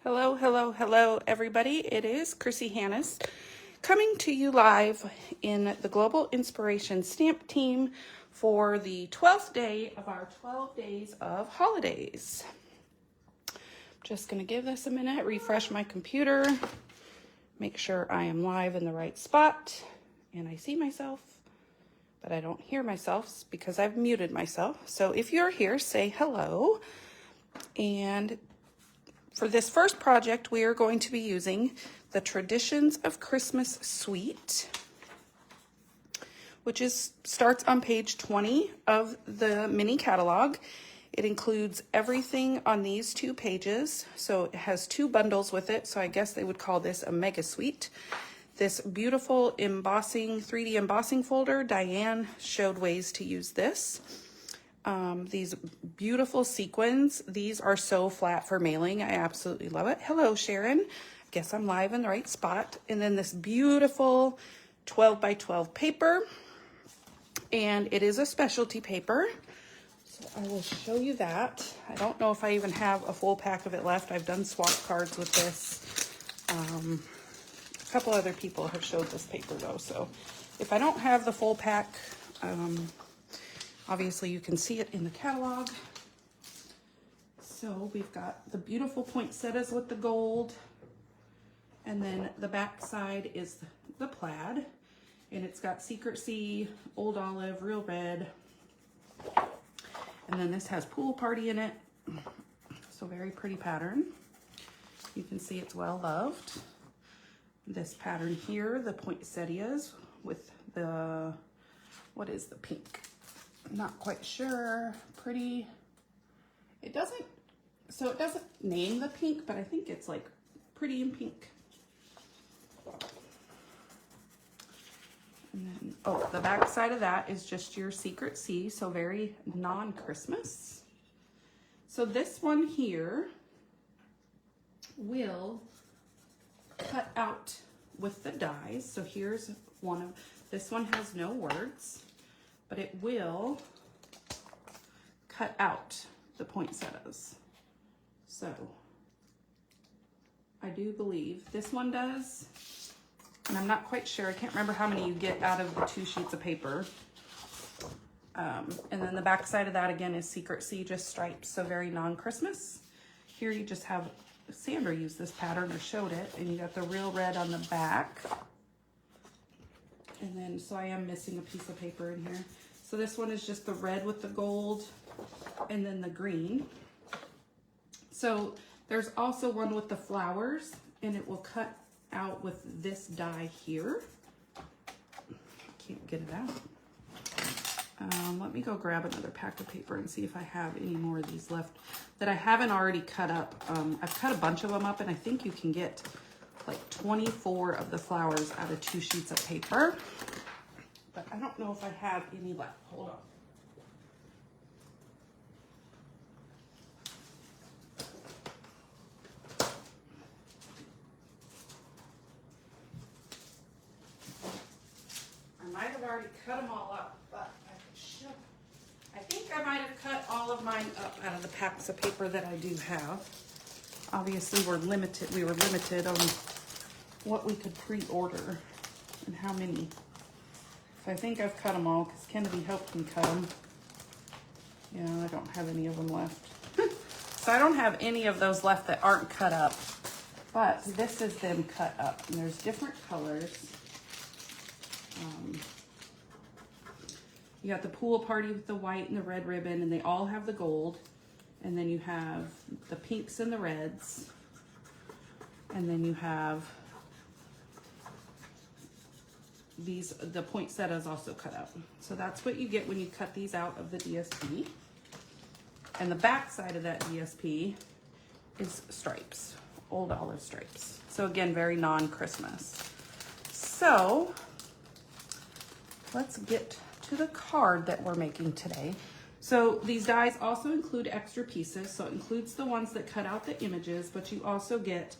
Hello, hello, hello, everybody. It is Chrissy Hannes coming to you live in the Global Inspiration Stamp Team for the 12th day of our 12 days of holidays. Just going to give this a minute, refresh my computer, make sure I am live in the right spot, and I see myself, but I don't hear myself because I've muted myself. So if you're here, say hello. And for this first project, we are going to be using the Traditions of Christmas Suite, which starts on page 20 of the mini catalog. It includes everything on these two pages. So it has two bundles with it. So I guess they would call this a mega suite. This beautiful embossing, 3D embossing folder, Diane showed ways to use this. These beautiful sequins, these are so flat for mailing. I absolutely love it. Hello, Sharon. I guess I'm live in the right spot. And then this beautiful 12 by 12 paper. And it is a specialty paper. So I will show you that. I don't know if I even have a full pack of it left. I've done swap cards with this. A couple other people have showed this paper though. So if I don't have the full pack, obviously you can see it in the catalog. So we've got the beautiful poinsettias with the gold, and then the back side is the plaid, and it's got Secret Sea, Old Olive, Real Red, and then this has Pool Party in it. So very pretty pattern. You can see it's well loved. This pattern here, the poinsettias with the, what is the pink? Not quite sure. Pretty. It doesn't name the pink, but I think it's like pretty in pink. And then, oh, the back side of that is just your Secret Sea, so very non-Christmas. So this one here will cut out with the dies. So here's one of, this one has no words, but it will cut out the poinsettias. So I do believe this one does, and I'm not quite sure. I can't remember how many you get out of the 2 sheets of paper. And then the back side of that again is Secret Sea, just stripes, so very non-Christmas. Here you just have, Sandra used this pattern or showed it, and you got the Real Red on the back. And then, so I am missing a piece of paper in here. So this one is just the red with the gold and then the green. So there's also one with the flowers, and it will cut out with this die here. Can't get it out. Let me go grab another pack of paper and see if I have any more of these left that I haven't already cut up. I've cut a bunch of them up, and I think you can get like 24 of the flowers out of 2 sheets of paper. But I don't know if I have any left. Hold on. I might have already cut them all up, but I think I might have cut all of mine up out of the packs of paper that I do have. Obviously, we were limited on what we could pre-order and how many. So I think I've cut them all because Kennedy helped me cut them. Yeah, I don't have any of them left. So I don't have any of those left that aren't cut up. But this is them cut up, and there's different colors. You got the Pool Party with the white and the red ribbon, and they all have the gold. And then you have the pinks and the reds. And then you have the poinsettias also cut out. So that's what you get when you cut these out of the DSP. And the back side of that DSP is stripes, Old Olive stripes. So again, very non-Christmas. So let's get to the card that we're making today. So these dies also include extra pieces. So it includes the ones that cut out the images, but you also get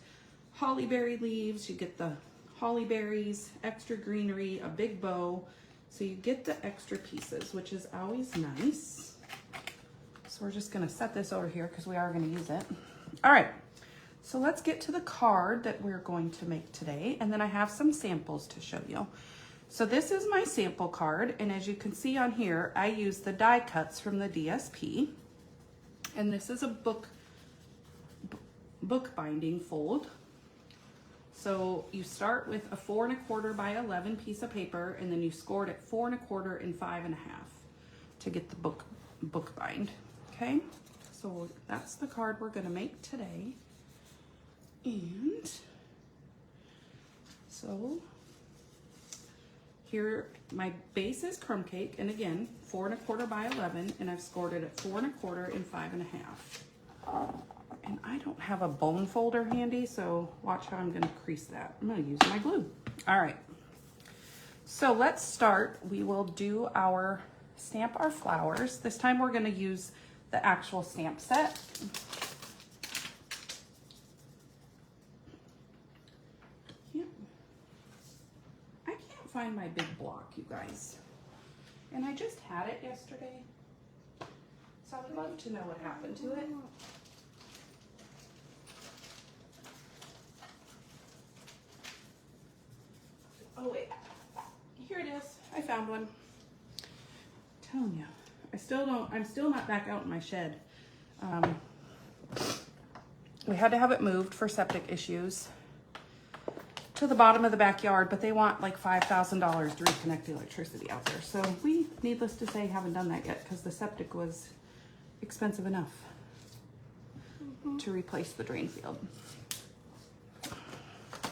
holly berry leaves, you get the holly berries, extra greenery, a big bow. So you get the extra pieces, which is always nice. So we're just gonna set this over here because we are gonna use it. All right, So let's get to the card that we're going to make today, and then I have some samples to show you. So this is my sample card, and as you can see on here, I use the die cuts from the DSP, and this is a book binding fold. So you start with a 4 1/4 by 11 piece of paper, and then you score it at 4 1/4 and 5 1/2 to get the book bind. Okay, so that's the card we're going to make today. And so here my base is crumb cake, and again 4 1/4 by 11, and I've scored it at 4 1/4 and 5 1/2. And I don't have a bone folder handy, so watch how I'm going to crease that. I'm going to use my glue. All right, so let's start. We will do stamp our flowers. This time we're going to use the actual stamp set. Find my big block, you guys, and I just had it yesterday, so I would love to know what happened to it. Oh wait, here it is. I found one. I'm telling you, I'm still not back out in my shed. We had to have it moved for septic issues to the bottom of the backyard, but they want like $5,000 to reconnect the electricity out there. So we, needless to say, haven't done that yet because the septic was expensive enough to replace the drain field.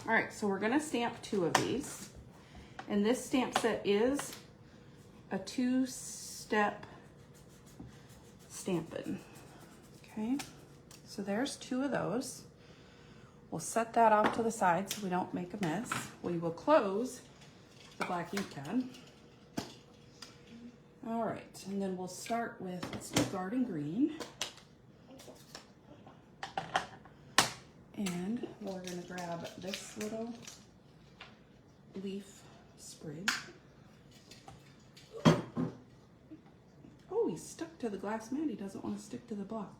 All right, so we're gonna stamp 2 of these. And this stamp set is a 2-step Stampin'. Okay, so there's 2 of those. We'll set that off to the side so we don't make a mess. We will close the black ink pad. All right, and then we'll start with, let's do garden green. And we're gonna grab this little leaf sprig. Oh, he's stuck to the glass mat. He doesn't want to stick to the block.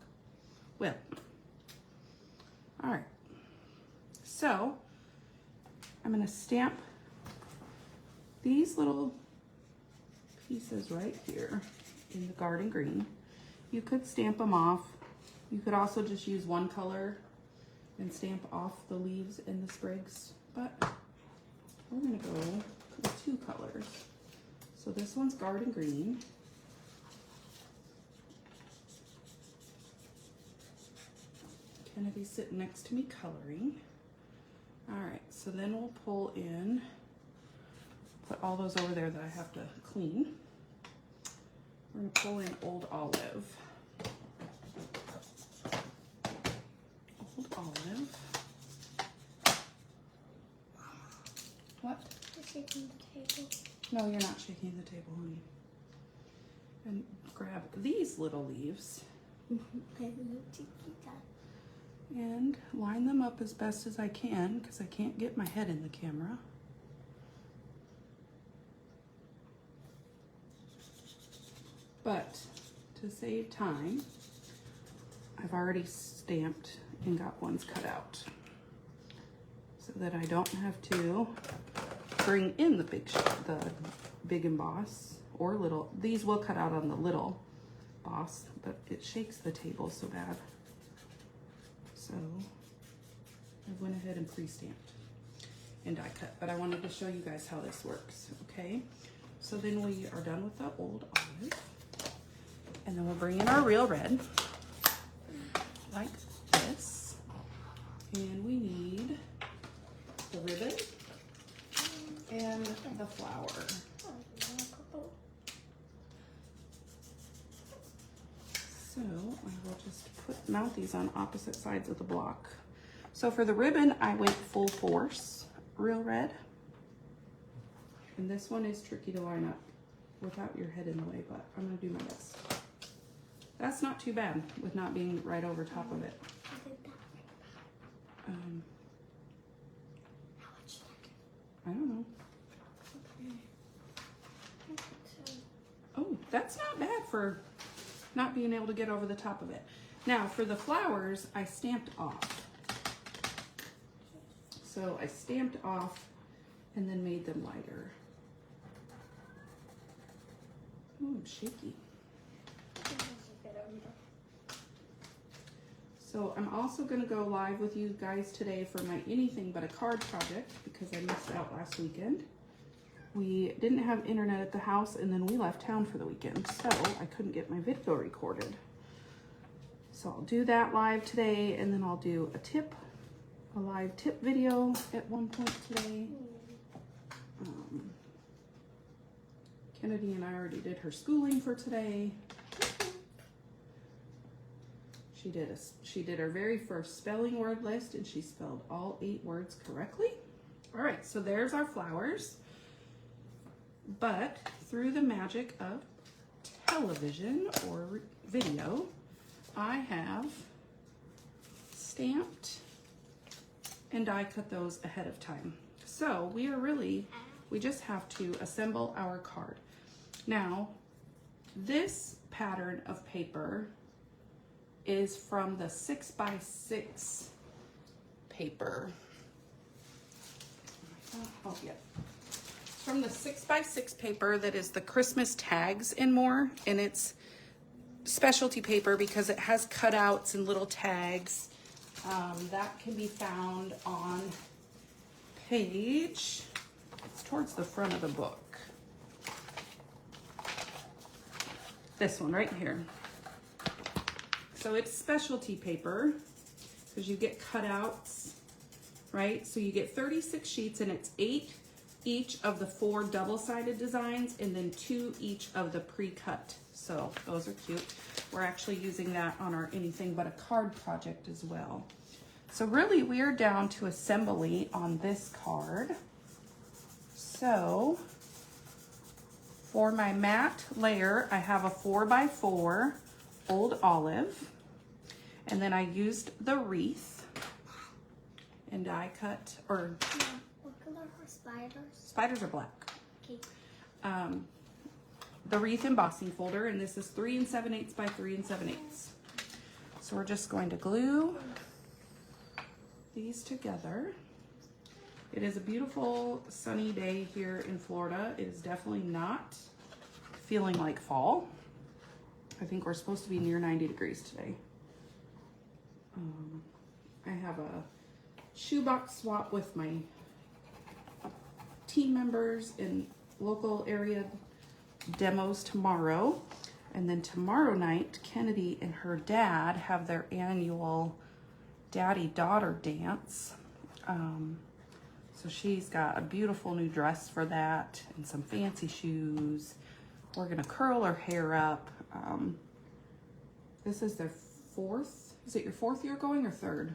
Well, all right. So I'm going to stamp these little pieces right here in the garden green. You could stamp them off. You could also just use one color and stamp off the leaves and the sprigs, but we're going to go with 2 colors. So this one's garden green. Kennedy's sitting next to me coloring. All right, so then we'll pull in, put all those over there that I have to clean. We're gonna pull in Old Olive. Old Olive. What? You're shaking the table. No, you're not shaking the table, honey. And grab these little leaves and line them up as best as I can because I can't get my head in the camera. But to save time, I've already stamped and got ones cut out so that I don't have to bring in the big emboss or little. These will cut out on the little boss, but it shakes the table so bad. So I went ahead and pre-stamped and die cut, but I wanted to show you guys how this works, okay? So then we are done with the Old Olive, and then we'll bring in our Real Red, like this. And we need the ribbon and the flower. So I will just mount these on opposite sides of the block. So for the ribbon, I went full force, Real Red. And this one is tricky to line up without your head in the way, but I'm gonna do my best. That's not too bad with not being right over top of it. I don't know. Oh, that's not bad for not being able to get over the top of it. Now for the flowers, I stamped off. So I stamped off and then made them lighter. Ooh, I'm shaky. So I'm also going to go live with you guys today for my anything but a card project because I missed out last weekend. We didn't have internet at the house and then we left town for the weekend, so I couldn't get my video recorded. So I'll do that live today, and then I'll do a live tip video at one point today. Kennedy and I already did her schooling for today. She did her very first spelling word list, and she spelled all 8 words correctly. All right, so there's our flowers. But through the magic of television or video, I have stamped and die cut those ahead of time. So we just have to assemble our card. Now, this pattern of paper is from the 6x6 paper. Oh, yeah. It's from the 6x6 paper that is the Christmas tags and more, and it's specialty paper because it has cutouts and little tags. That can be found on page, it's towards the front of the book. This one right here. So it's specialty paper because you get cutouts, right? So you get 36 sheets, and it's 8 each of the 4 double-sided designs and then 2 each of the pre-cut. So those are cute. We're actually using that on our anything but a card project as well. So really we are down to assembly on this card. So for my matte layer, I have a 4x4 old olive, and then I used the wreath and die cut, or what color are spiders? Spiders are black. Okay. The wreath embossing folder, and this is 3 7/8 by 3 7/8. So we're just going to glue these together. It is a beautiful sunny day here in Florida. It is definitely not feeling like fall. I think we're supposed to be near 90 degrees today. I have a shoebox swap with my team members in local area demos tomorrow, and then tomorrow night Kennedy and her dad have their annual daddy-daughter dance. So she's got a beautiful new dress for that and some fancy shoes. We're gonna curl her hair up. This is their 4th, is it your 4th year going or 3rd?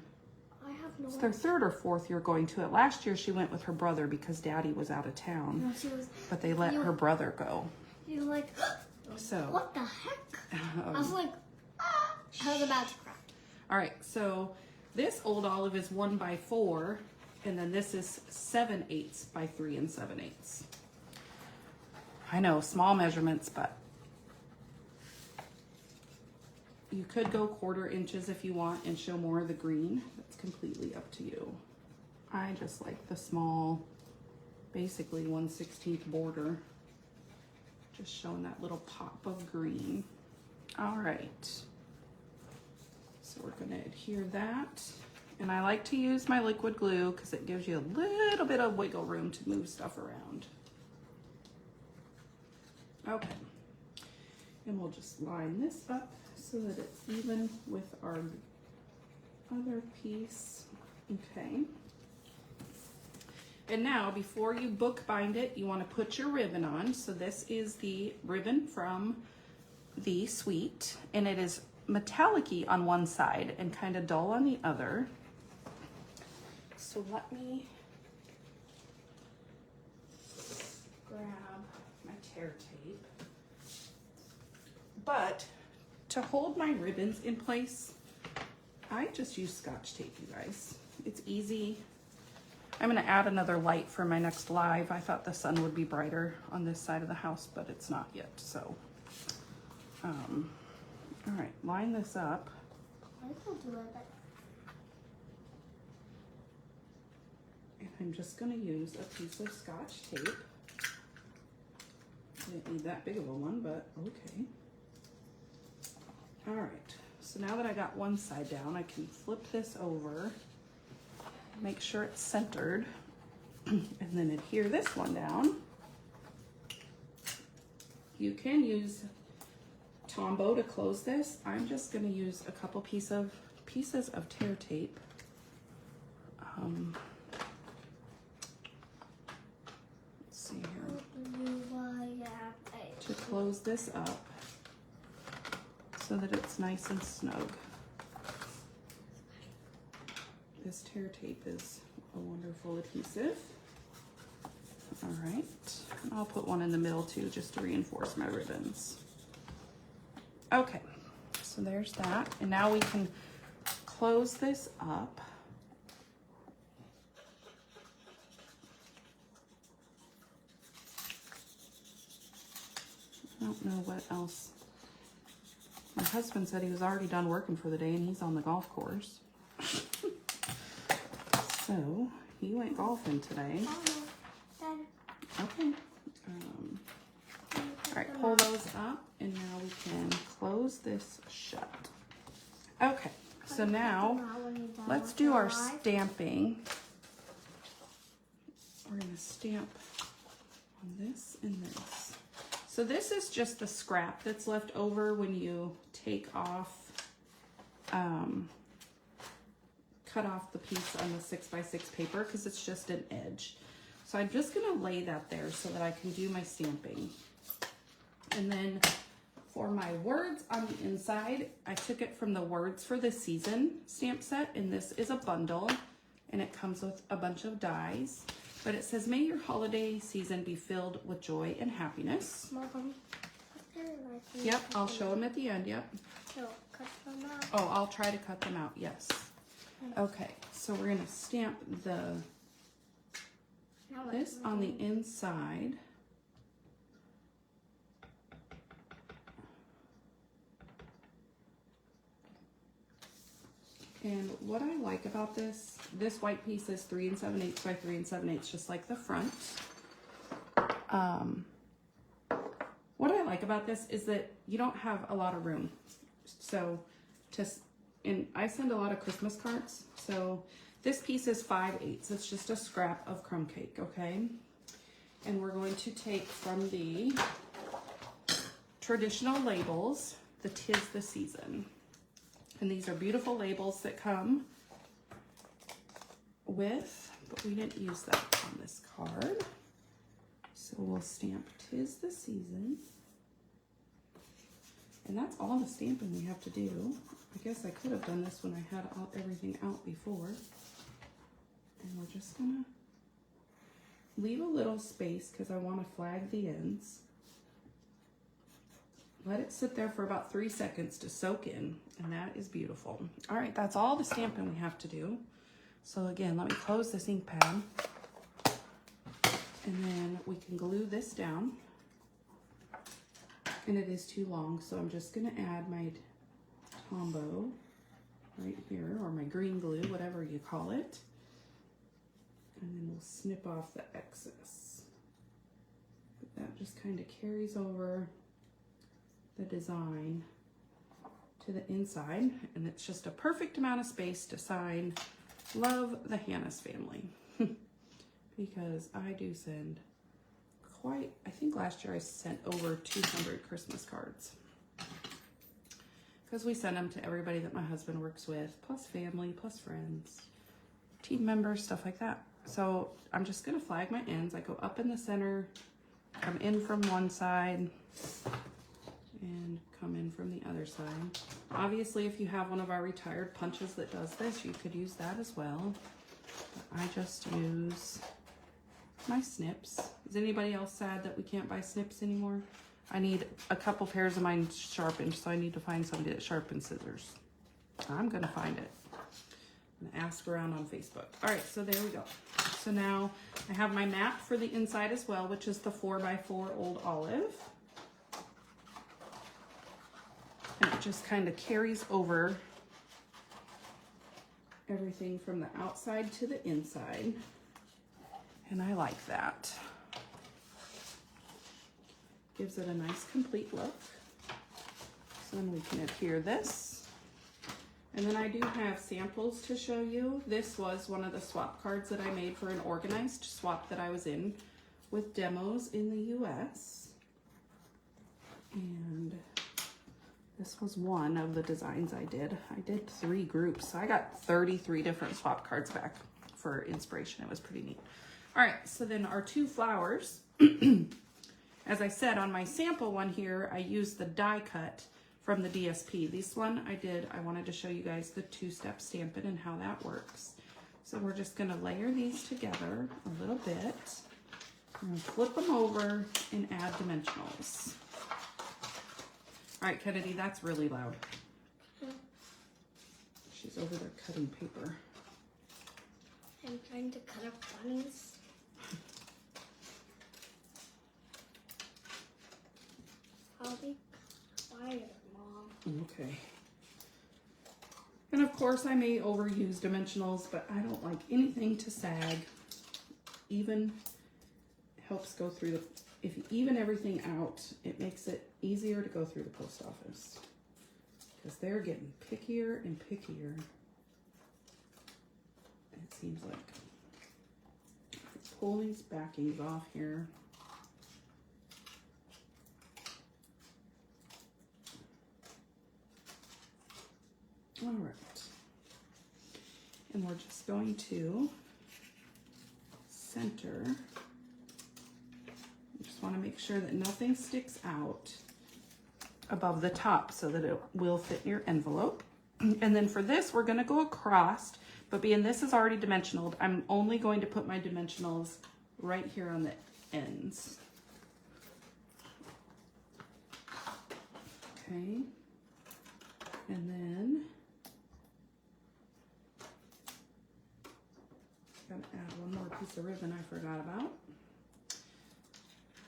I have no It's their 3rd or 4th year going to it. Last year she went with her brother because daddy was out of town. No, she was, but they let her brother go. she was like, So what the heck? I was like, ah. I was about to cry. all right, so this old olive is 1x4, and then this is 7/8 by 3 7/8. I know, small measurements, but you could go 1/4 inches if you want and show more of the green. That's completely up to you. I just like the small, basically 1/16 border, just showing that little pop of green. All right, so we're gonna adhere that. And I like to use my liquid glue because it gives you a little bit of wiggle room to move stuff around. Okay, and we'll just line this up so that it's even with our other piece. Okay. And now, before you book bind it, you want to put your ribbon on. So this is the ribbon from the suite, and it is metallic-y on one side and kind of dull on the other. So let me grab my tear tape. But to hold my ribbons in place, I just use Scotch tape, you guys. It's easy. I'm gonna add another light for my next live. I thought the sun would be brighter on this side of the house, but it's not yet, so. All right, line this up. I will do it, but I'm just going to use a piece of Scotch tape. Didn't need that big of a one, but okay. All right, so now that I got one side down, I can flip this over, make sure it's centered, and then adhere this one down. You can use Tombow to close this. I'm just going to use a couple pieces of tear tape. Let's see here. To close this up so that it's nice and snug. This tear tape is a wonderful adhesive. All right, and I'll put one in the middle too, just to reinforce my ribbons. Okay, so there's that. And now we can close this up. I don't know what else. My husband said he was already done working for the day and he's on the golf course. So he went golfing today. Okay. All right, pull those up and now we can close this shut. Okay, so now let's do our stamping. We're gonna stamp on this and this. So this is just the scrap that's left over when you take off, cut off the piece on the 6x6 paper because it's just an edge. So I'm just gonna lay that there so that I can do my stamping. And then for my words on the inside, I took it from the Words for the Season stamp set, and this is a bundle, and it comes with a bunch of dies. But it says, may your holiday season be filled with joy and happiness. Yep, I'll show them at the end, yep. No, cut them out. Oh, I'll try to cut them out, yes. Okay, so we're gonna stamp this on the inside. And what I like about this white piece is 3 7/8 by 3 7/8, just like the front. What I like about this is that you don't have a lot of room. So, and I send a lot of Christmas cards. So this piece is 5/8. It's just a scrap of crumb cake, okay? And we're going to take from the traditional labels, the 'Tis the Season. And these are beautiful labels that come with, but we didn't use that on this card. So we'll stamp 'Tis the Season. And that's all the stamping we have to do. I guess I could have done this when I had everything out before. And we're just gonna leave a little space because I want to flag the ends. Let it sit there for about 3 seconds to soak in, and that is beautiful. All right, that's all the stamping we have to do. So again, let me close this ink pad, and then we can glue this down. And it is too long, so I'm just gonna add my Tombow right here, or my green glue, whatever you call it. And then we'll snip off the excess. But that just kind of carries over the design to the inside, and it's just a perfect amount of space to sign Love the Hannah's Family. Because I do send I think last year I sent over 200 Christmas cards. Because we send them to everybody that my husband works with, plus family, plus friends, team members, stuff like that. So I'm just gonna flag my ends. I go up in the center, come in from one side, and come in from the other side. Obviously, if you have one of our retired punches that does this, you could use that as well. But I just use my snips. Is anybody else sad that we can't buy snips anymore? I need a couple pairs of mine sharpened, so I need to find somebody that sharpens scissors. I'm gonna find it. I'm gonna ask around on Facebook. All right, so there we go. So now I have my map for the inside as well, which is the 4x4 Old Olive. And it just kind of carries over everything from the outside to the inside. And I like that. Gives it a nice complete look. So then we can adhere this. And then I do have samples to show you. This was one of the swap cards that I made for an organized swap that I was in with demos in the US. And this was one of the designs I did. I did 3 groups. So I got 33 different swap cards back for inspiration. It was pretty neat. All right, so then our 2 flowers. As I said on my sample one here, I used the die cut from the DSP. This one I wanted to show you guys the 2-step Stampin' and how that works. So we're just gonna layer these together a little bit. I'm gonna flip them over and add dimensionals. All right, Kennedy, that's really loud. She's over there cutting paper. I'm trying to cut up bunnies. I'll be quiet, Mom. Okay. And of course I may overuse dimensionals, but I don't like anything to sag. Even helps go through the, if you even everything out, it makes it easier to go through the post office. Because they're getting pickier and pickier. It seems like. Pull these backings off here. All right, and we're just going to center. Just want to make sure that nothing sticks out above the top so that it will fit in your envelope. And then for this, we're going to go across, but being this is already dimensional, I'm only going to put my dimensionals right here on the ends. Okay, and then gotta add one more piece of ribbon I forgot about.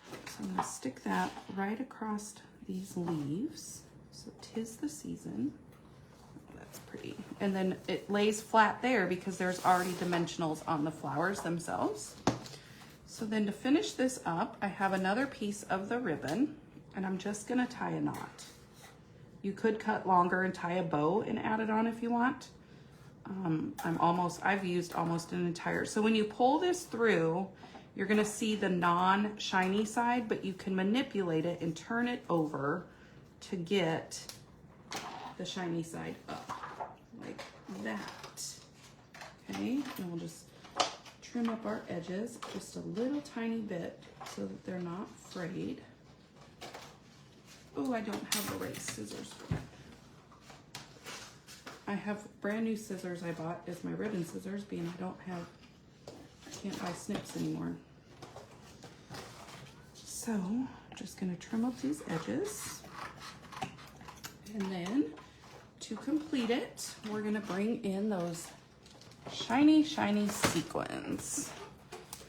So I'm gonna stick that right across these leaves. So 'tis the season. Oh, that's pretty. And then it lays flat there because there's already dimensionals on the flowers themselves. So then to finish this up, I have another piece of the ribbon and I'm just gonna tie a knot. You could cut longer and tie a bow and add it on if you want. I've used almost an entire, so when you pull this through, you're gonna see the non-shiny side, but you can manipulate it and turn it over to get the shiny side up, like that. Okay, and we'll just trim up our edges just a little tiny bit so that they're not frayed. Oh, I don't have the right scissors. I have brand new scissors I bought as my ribbon scissors, being I can't buy snips anymore. So, I'm just gonna trim up these edges. And then, to complete it, we're gonna bring in those shiny, shiny sequins.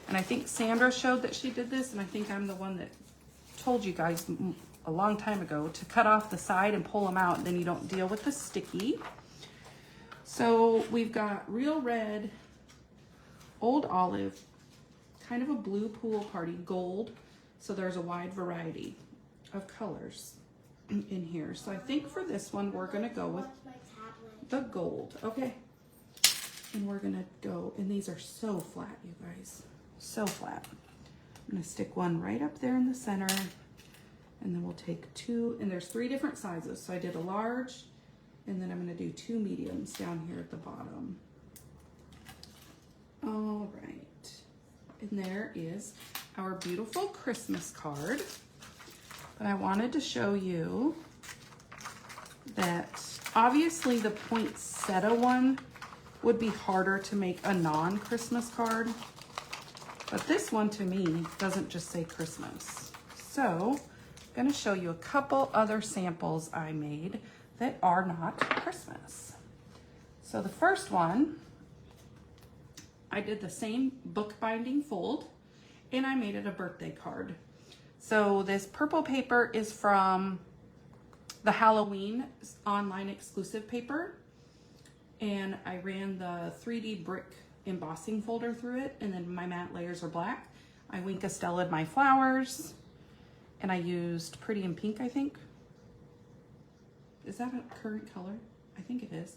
And I think Sandra showed that she did this, and I think I'm the one that told you guys a long time ago to cut off the side and pull them out, and then you don't deal with the sticky. So we've got real red, old olive, kind of a blue pool party, gold. So there's a wide variety of colors in here. So I think for this one, we're gonna go with the gold. Okay. And we're gonna go, and these are so flat, you guys, so flat. I'm gonna stick one right up there in the center, and then we'll take 2, and there's 3 different sizes. So I did a large, and then I'm gonna do 2 mediums down here at the bottom. All right, and there is our beautiful Christmas card. But I wanted to show you that obviously the poinsettia one would be harder to make a non-Christmas card, but this one to me doesn't just say Christmas. So I'm gonna show you a couple other samples I made that are not Christmas. So the first one, I did the same bookbinding fold and I made it a birthday card. So this purple paper is from the Halloween online exclusive paper, and I ran the 3D brick embossing folder through it, and then my matte layers are black. I Wink Estella'd my flowers, and I used Pretty in Pink, I think. Is that a current color? I think it is.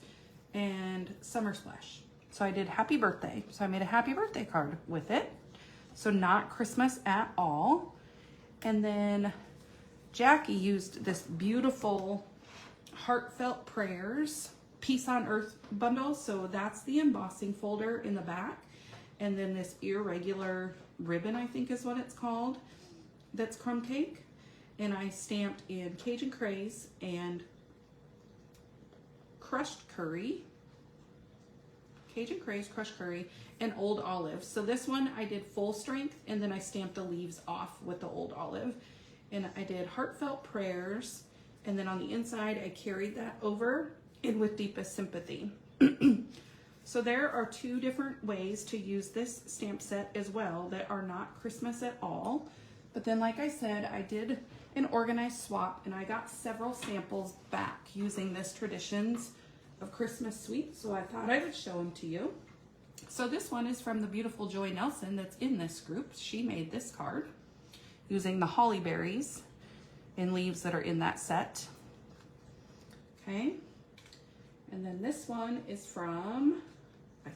And Summer Splash. So I did Happy Birthday. So I made a happy birthday card with it. So not Christmas at all. And then Jackie used this beautiful Heartfelt Prayers Peace on Earth bundle. So that's the embossing folder in the back. And then this irregular ribbon, I think is what it's called, that's crumb cake. And I stamped in Cajun Craze and crushed curry, Cajun Craze, crushed curry, and Old Olive. So this one I did full strength, and then I stamped the leaves off with the Old Olive. And I did Heartfelt Prayers, and then on the inside I carried that over in with Deepest Sympathy. So there are two different ways to use this stamp set as well that are not Christmas at all. But then, like I said, I did an organized swap, and I got several samples back using this Traditions of Christmas Sweet. So I thought I would show them to you. So this one is from the beautiful Joy Nelson that's in this group. She made this card using the holly berries and leaves that are in that set. Okay. And then this one is from, I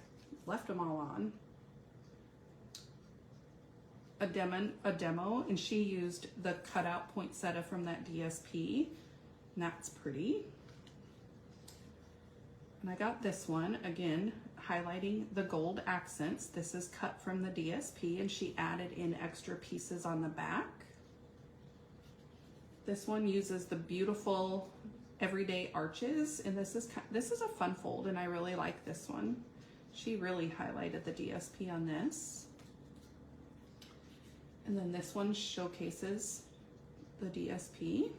left them all on, a demo, and she used the cutout poinsettia from that DSP, and that's pretty. And I got this one, again, highlighting the gold accents. This is cut from the DSP, and she added in extra pieces on the back. This one uses the beautiful everyday arches, and this is a fun fold, and I really like this one. She really highlighted the DSP on this. And then this one showcases the DSP.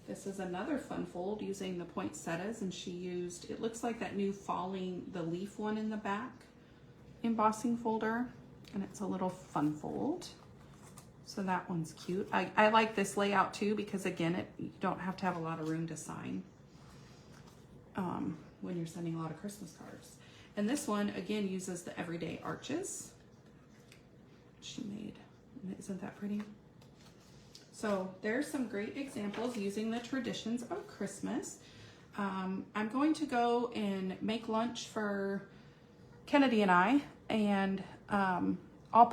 This is another fun fold using the poinsettias, and she used, it looks like that new falling, the leaf one in the back embossing folder, and it's a little fun fold. So that one's cute. I like this layout too, because again, you don't have to have a lot of room to sign when you're sending a lot of Christmas cards. And this one again uses the everyday arches she made. Isn't that pretty? So there's some great examples using the Traditions of Christmas. I'm going to go and make lunch for Kennedy and I, and I'll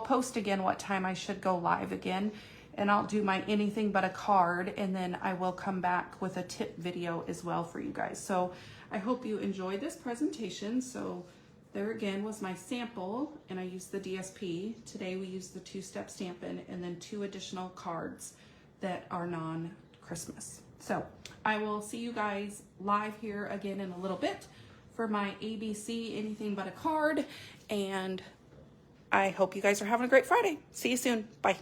post again what time I should go live again, and I'll do my anything but a card, and then I will come back with a tip video as well for you guys. So I hope you enjoyed this presentation. So there again was my sample, and I used the DSP. Today we used the two-step Stampin', and then 2 additional cards that are non-Christmas. So I will see you guys live here again in a little bit for my ABC anything but a card, and I hope you guys are having a great Friday. See you soon. Bye.